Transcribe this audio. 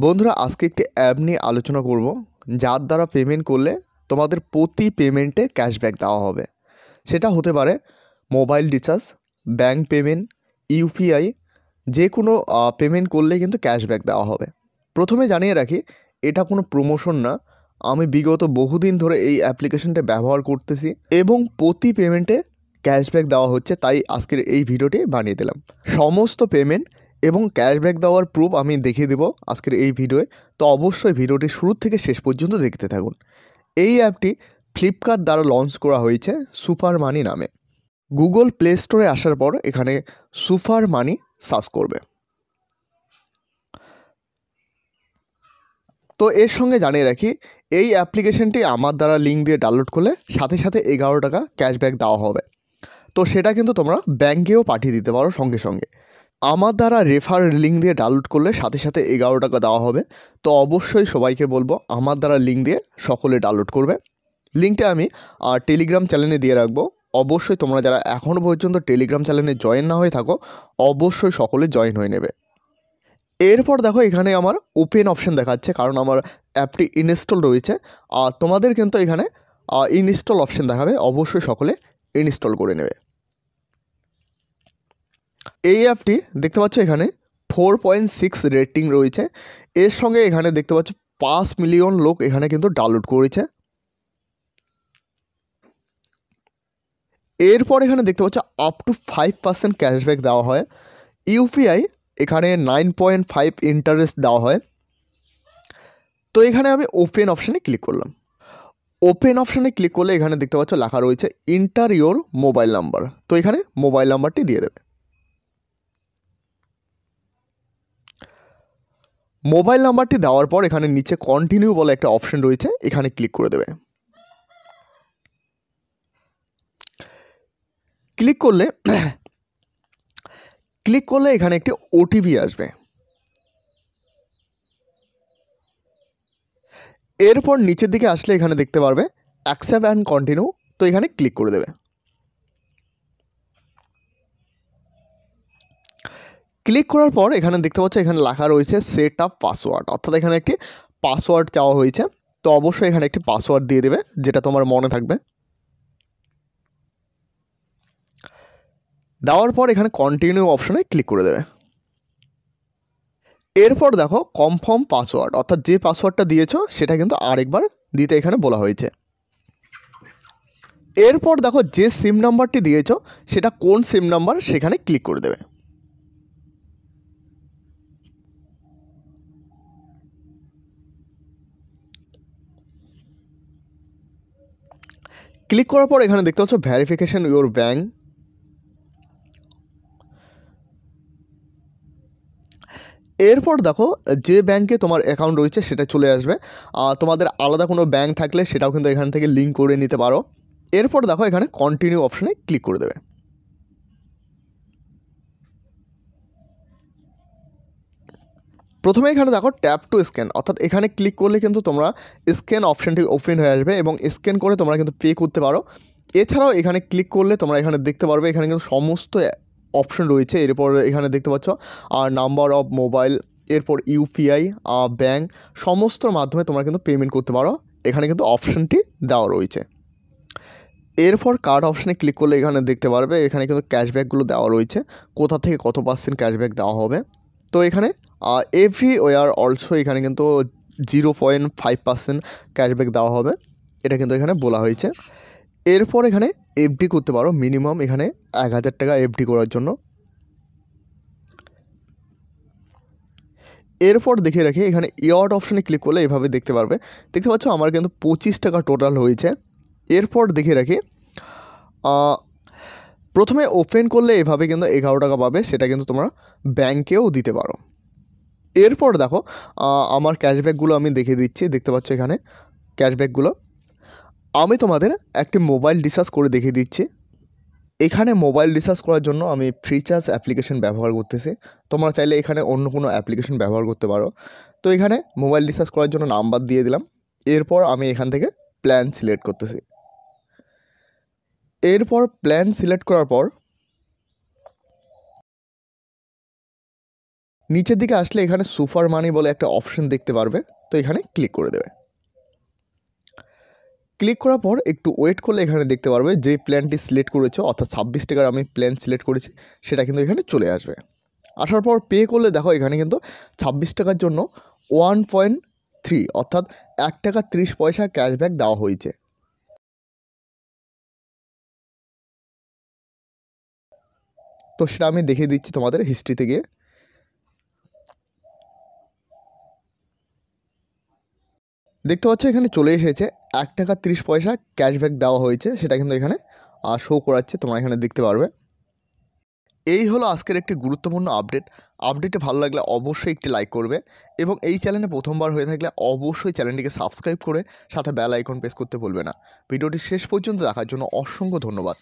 বন্ধুরা আজকে একটি অ্যাপ নিয়ে আলোচনা করব যার দ্বারা পেমেন্ট করলে তোমাদের প্রতি পেমেন্টে ক্যাশব্যাক দেওয়া হবে। সেটা হতে পারে mobile recharge, bank payment, UPI, যে কোনো পেমেন্ট করলে কিন্তু ক্যাশব্যাক দেওয়া হবে। প্রথমে জানিয়ে রাখি, এটা কোনো প্রমোশন না। আমি বিগত বহুদিন ধরে এই অ্যাপ্লিকেশনটা ব্যবহার করতেছি এবং প্রতি পেমেন্টে ক্যাশব্যাক দেওয়া হচ্ছে, তাই আজকের এই ভিডিওটি বানিয়ে দিলাম। সমস্ত পেমেন্ট এবং ক্যাশব্যাক দেওয়ার প্রুফ আমি দেখিয়ে দেবো আজকের এই ভিডিওয়ে, তো অবশ্যই ভিডিওটি শুরু থেকে শেষ পর্যন্ত দেখতে থাকুন। এই অ্যাপটি ফ্লিপকার্ট দ্বারা লঞ্চ করা হয়েছে সুপার মানি নামে। গুগল প্লে স্টোরে আসার পর এখানে সুপার মানি সার্চ করবে। তো এর সঙ্গে জানিয়ে রাখি, এই অ্যাপ্লিকেশনটি আমার দ্বারা লিঙ্ক দিয়ে ডাউনলোড করলে সাথে সাথে 11 টাকা ক্যাশব্যাক দেওয়া হবে। তো সেটা কিন্তু তোমরা ব্যাঙ্কেও পাঠিয়ে দিতে পারো সঙ্গে সঙ্গে। আমার দ্বারা রেফার লিঙ্ক দিয়ে ডাউনলোড করলে সাথে সাথে 11 টাকা দেওয়া হবে। তো অবশ্যই সবাইকে বলবো আমার দ্বারা লিঙ্ক দিয়ে সকলে ডাউনলোড করবে। লিঙ্কটা আমি টেলিগ্রাম চ্যানেলে দিয়ে রাখবো। অবশ্যই তোমরা যারা এখনও পর্যন্ত টেলিগ্রাম চ্যানেলে জয়েন না হয়ে থাকো, অবশ্যই সকলে জয়েন হয়ে নেবে। এরপর দেখো এখানে আমার ওপেন অপশান দেখাচ্ছে, কারণ আমার অ্যাপটি ইনস্টল রয়েছে। আর তোমাদের কিন্তু এখানে ইনস্টল অপশান দেখাবে, অবশ্যই সকলে ইনস্টল করে নেবে। এই অ্যাপটি দেখতে পাচ্ছ এখানে 4.6 রেটিং রয়েছে। এর সঙ্গে এখানে দেখতে পাচ্ছ 5 মিলিয়ন লোক এখানে কিন্তু ডাউনলোড করেছে। এরপর এখানে দেখতে পাচ্ছ আপ টু 5% ক্যাশব্যাক দেওয়া হয়। ইউপিআই এখানে 9.5 ইন্টারেস্ট দেওয়া হয়। তো এখানে আমি ওপেন অপশানে ক্লিক করলাম। ওপেন অপশানে ক্লিক করলে এখানে দেখতে পাচ্ছ লেখা রয়েছে এন্টার ইওর মোবাইল নাম্বার। তো এখানে মোবাইল নাম্বারটি দিয়ে দেবে। মোবাইল নাম্বারটি দেওয়ার পর এখানে নিচে কন্টিনিউ বলে একটা অপশন রয়েছে, এখানে ক্লিক করে দেবে। ক্লিক করলে এখানে একটি ওটিপি আসবে। এরপর নিচের দিকে আসলে এখানে দেখতে পারবে অ্যাকসেপ্ট অ্যান্ড কন্টিনিউ। তো এখানে ক্লিক করে দেবে। ক্লিক করার পর এখানে দেখতে পাচ্ছ এখানে লেখা রয়েছে সেট আপ পাসওয়ার্ড, অর্থাৎ এখানে একটি পাসওয়ার্ড চাওয়া হয়েছে। তো অবশ্যই এখানে একটি পাসওয়ার্ড দিয়ে দেবে যেটা তোমার মনে থাকবে। দেওয়ার পর এখানে কন্টিনিউ অপশনে ক্লিক করে দেবে। এরপর দেখো কনফার্ম পাসওয়ার্ড, অর্থাৎ যে পাসওয়ার্ডটা দিয়েছো সেটা কিন্তু আরেকবার দিতে এখানে বলা হয়েছে। এরপর দেখো যে সিম নাম্বারটি দিয়েছো সেটা কোন সিম নাম্বার, সেখানে ক্লিক করে দেবে। ক্লিক করার পর এখানে দেখতে পাচ্ছ ভেরিফিকেশন ইউর ব্যাঙ্ক। এরপর দেখো যে ব্যাঙ্কে তোমার অ্যাকাউন্ট রয়েছে সেটা চলে আসবে। তোমাদের আলাদা কোনো ব্যাঙ্ক থাকলে সেটাও কিন্তু এখান থেকে লিঙ্ক করে নিতে পারো। এরপর দেখো এখানে কন্টিনিউ অপশানে ক্লিক করে দেবে। প্রথমে এখানে দেখো ট্যাপ টু স্ক্যান, অর্থাৎ এখানে ক্লিক করলে কিন্তু তোমরা স্ক্যান অপশানটি ওপেন হয়ে আসবে এবং স্ক্যান করে তোমরা কিন্তু পে করতে পারো। এছাড়াও এখানে ক্লিক করলে তোমরা এখানে দেখতে পারবে এখানে কিন্তু সমস্ত অপশন রয়েছে। এরপর এখানে দেখতে পাচ্ছ নাম্বার অফ মোবাইল, এরপর ইউপিআই, ব্যাঙ্ক, সমস্তর মাধ্যমে তোমরা কিন্তু পেমেন্ট করতে পারো। এখানে কিন্তু অপশানটি দেওয়া রয়েছে। এরপর কার্ড অপশানে ক্লিক করলে এখানে দেখতে পারবে এখানে কিন্তু ক্যাশব্যাকগুলো দেওয়া রয়েছে, কোথা থেকে কত % ক্যাশব্যাক দেওয়া হবে। তো এখানে এভরিওয়্যার অলসো এখানে কিন্তু 0.5% ক্যাশব্যাক দেওয়া হবে, এটা কিন্তু এখানে বলা হয়েছে। এরপর এখানে এফডি করতে পারো, মিনিমাম এখানে 1000 টাকা এফডি করার জন্য। এরপর দেখে রাখি এখানে ইয়ার্ড অপশানে ক্লিক করলে এভাবে দেখতে পারবে। দেখতে পাচ্ছ আমার কিন্তু 25 টাকা টোটাল হয়েছে। এরপর দেখে রাখি প্রথমে ওপেন করলে এভাবে কিন্তু 11 টাকা পাবে, সেটা কিন্তু তোমরা ব্যাঙ্কেও দিতে পারো। এরপর দেখো আমার ক্যাশব্যাকগুলো আমি দেখিয়ে দিচ্ছি। দেখতে পাচ্ছ এখানে ক্যাশব্যাকগুলো আমি তোমাদের একটি মোবাইল রিচার্জ করে দেখিয়ে দিচ্ছি। এখানে মোবাইল রিচার্জ করার জন্য আমি ফ্রিচার্জ অ্যাপ্লিকেশন ব্যবহার করতেছি। তোমরা চাইলে এখানে অন্য কোনো অ্যাপ্লিকেশন ব্যবহার করতে পারো। তো এখানে মোবাইল রিচার্জ করার জন্য নাম্বার দিয়ে দিলাম। এরপর আমি এখান থেকে প্ল্যান সিলেক্ট করতেছি। এরপর প্ল্যান সিলেক্ট করার পর নিচের দিকে আসলে এখানে সুপার মানি বলে একটা অপশন দেখতে পারবে, তো এখানে ক্লিক করে দেবে। ক্লিক করার পর একটু ওয়েট করলে এখানে দেখতে পারবে যে প্ল্যানটি সিলেক্ট করেছো, অর্থাৎ 26 টাকার আমি প্ল্যান সিলেক্ট করেছি, সেটা কিন্তু এখানে চলে আসবে। আসার পর পে করলে দেখো এখানে কিন্তু 26 টাকার জন্য 1.3 অর্থাৎ 1 টাকা 30 পয়সা ক্যাশব্যাক দেওয়া হয়েছে। তো সেটা আমি দেখিয়ে দিচ্ছি তোমাদের হিস্ট্রিতে গিয়ে। দেখতে পাচ্ছ এখানে চলে এসেছে 1 টাকা 30 পয়সা ক্যাশব্যাক দেওয়া হয়েছে, সেটা কিন্তু এখানে শো করাচ্ছে, তোমরা এখানে দেখতে পারবে। এই হলো আজকের একটি গুরুত্বপূর্ণ আপডেটে ভালো লাগলে অবশ্যই একটি লাইক করবে এবং এই চ্যানেলে প্রথমবার হয়ে থাকলে অবশ্যই চ্যানেলটিকে সাবস্ক্রাইব করে সাথে বেল আইকন প্রেস করতে ভুলবে না। ভিডিওটি শেষ পর্যন্ত দেখার জন্য অসংখ্য ধন্যবাদ।